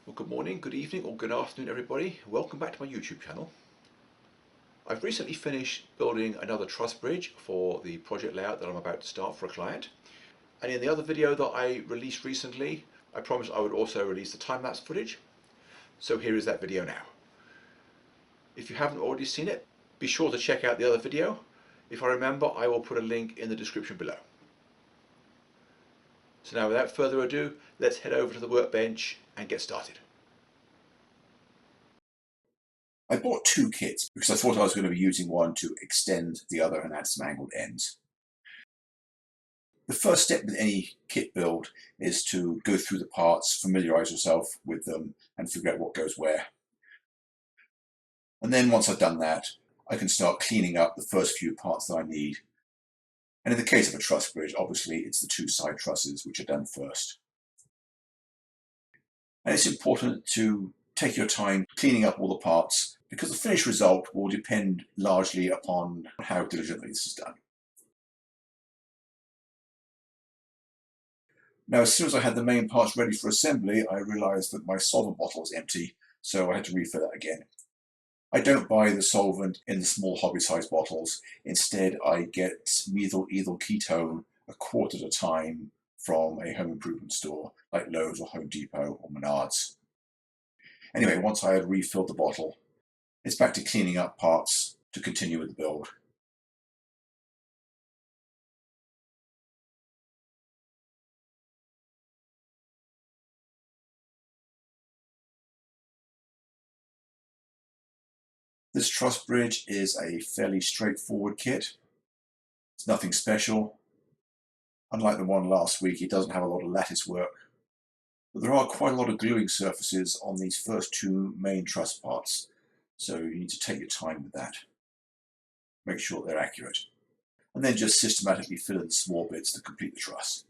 Well, good morning, good evening, or good afternoon, everybody. Welcome back to my YouTube channel. I've recently finished building another truss bridge for the project layout that I'm about to start for a client. And in the other video that I released recently, I promised I would also release the time-lapse footage. So here is that video now. If you haven't already seen it, be sure to check out the other video. If I remember, I will put a link in the description below. So now without further ado, let's head over to the workbench and get started. I bought two kits because I thought I was going to be using one to extend the other and add some angled ends. The first step with any kit build is to go through the parts, familiarize yourself with them, and figure out what goes where. And then once I've done that, I can start cleaning up the first few parts that I need. And in the case of a truss bridge, obviously it's the two side trusses which are done first. And it's important to take your time cleaning up all the parts because the finished result will depend largely upon how diligently this is done. Now, as soon as I had the main parts ready for assembly, I realized that my solvent bottle was empty, so I had to refill it again. I don't buy the solvent in the small hobby-sized bottles. Instead, I get methyl ethyl ketone a quart at a time from a home improvement store like Lowe's or Home Depot or Menards. Anyway, once I had refilled the bottle, it's back to cleaning up parts to continue with the build. This truss bridge is a fairly straightforward kit. It's nothing special. Unlike the one last week, it doesn't have a lot of lattice work, but there are quite a lot of gluing surfaces on these first two main truss parts, so you need to take your time with that. Make sure they're accurate. And then just systematically fill in the small bits to complete the truss.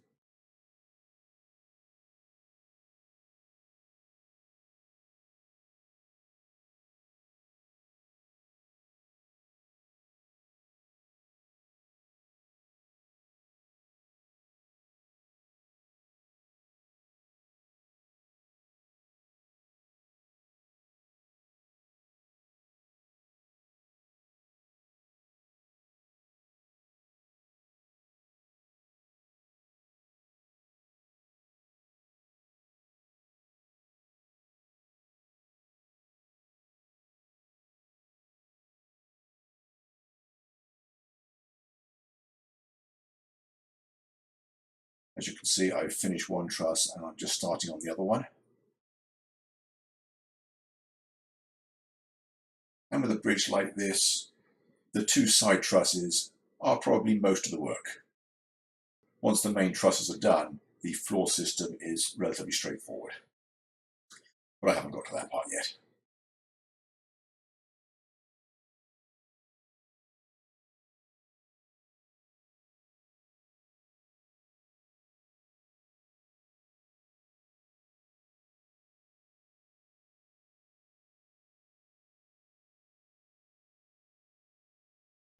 As you can see, I've finished one truss and I'm just starting on the other one. And with a bridge like this, the two side trusses are probably most of the work. Once the main trusses are done, the floor system is relatively straightforward. But I haven't got to that part yet.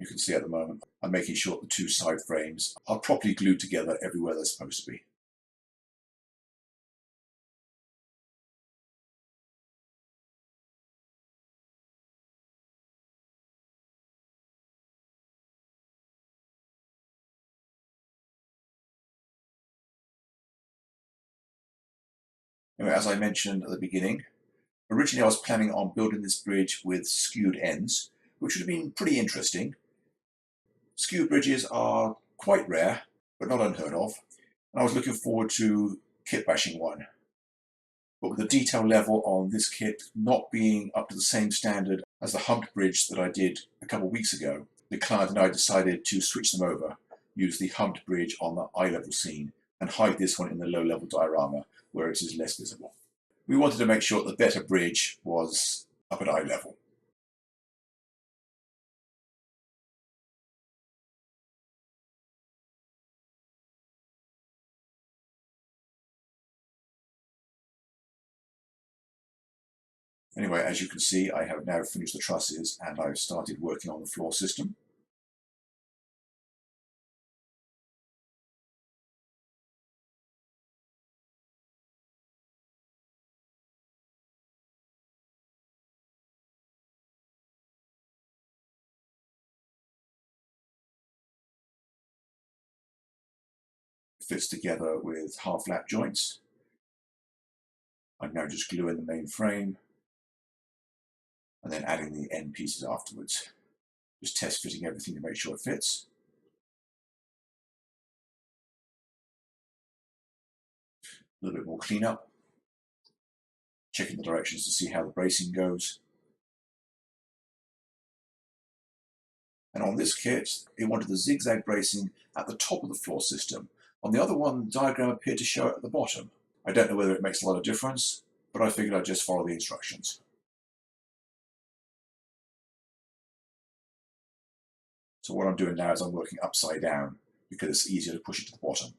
You can see at the moment, I'm making sure the two side frames are properly glued together everywhere they're supposed to be. Anyway, as I mentioned at the beginning, originally I was planning on building this bridge with skewed ends, which would have been pretty interesting. Skewed bridges are quite rare, but not unheard of, and I was looking forward to kit bashing one. But with the detail level on this kit not being up to the same standard as the humped bridge that I did a couple of weeks ago, the client and I decided to switch them over, use the humped bridge on the eye level scene, and hide this one in the low level diorama where it is less visible. We wanted to make sure the better bridge was up at eye level. Anyway, as you can see, I have now finished the trusses and I've started working on the floor system. fits together with half lap joints. I'm now just gluing the main frame and then adding the end pieces afterwards. Just test fitting everything to make sure it fits. A little bit more cleanup, checking the directions to see how the bracing goes. And on this kit, it wanted the zigzag bracing at the top of the floor system. On the other one, the diagram appeared to show it at the bottom. I don't know whether it makes a lot of difference, but I figured I'd just follow the instructions. So what I'm doing now is I'm working upside down because it's easier to push it to the bottom.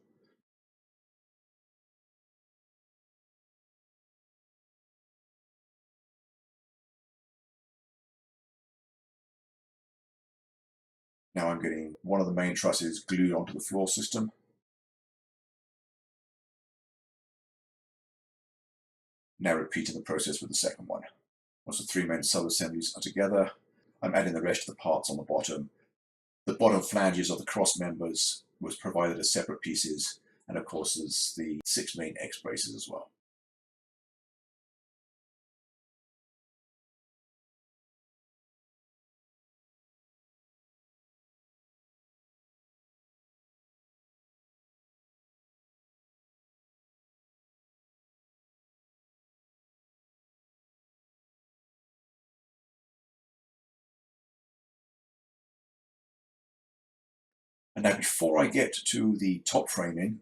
Now I'm getting one of the main trusses glued onto the floor system. Now repeating the process with the second one. Once the three main sub-assemblies are together, I'm adding the rest of the parts on the bottom. The bottom flanges of the cross members was provided as separate pieces, and of course there's the 6 main X braces as well. And now before I get to the top framing,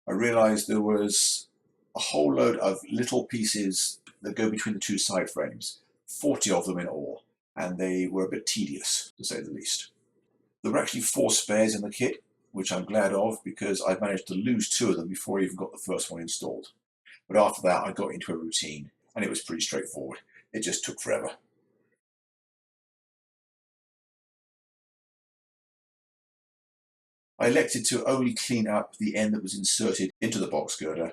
I realized there was a whole load of little pieces that go between the two side frames, 40 of them in all, and they were a bit tedious, to say the least. There were actually 4 spares in the kit, which I'm glad of because I managed to lose 2 of them before I even got the first one installed. But after that, I got into a routine, and it was pretty straightforward. It just took forever. I elected to only clean up the end that was inserted into the box girder,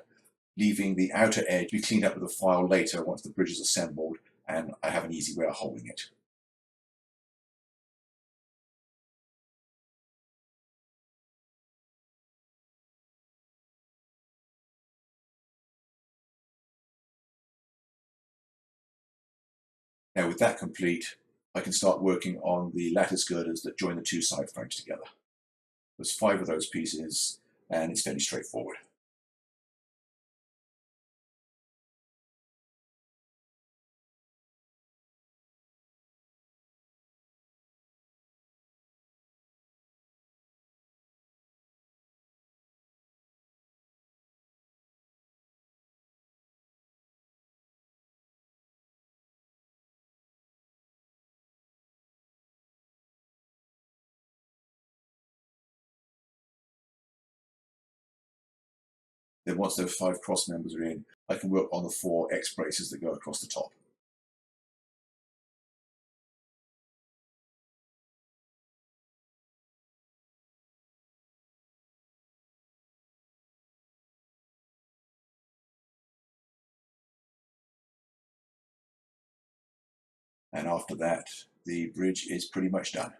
leaving the outer edge to be cleaned up with a file later once the bridge is assembled and I have an easy way of holding it. Now with that complete, I can start working on the lattice girders that join the two side frames together. There's 5 of those pieces and it's fairly straightforward. Then once those 5 cross members are in, I can work on the 4 X braces that go across the top. And after that, the bridge is pretty much done.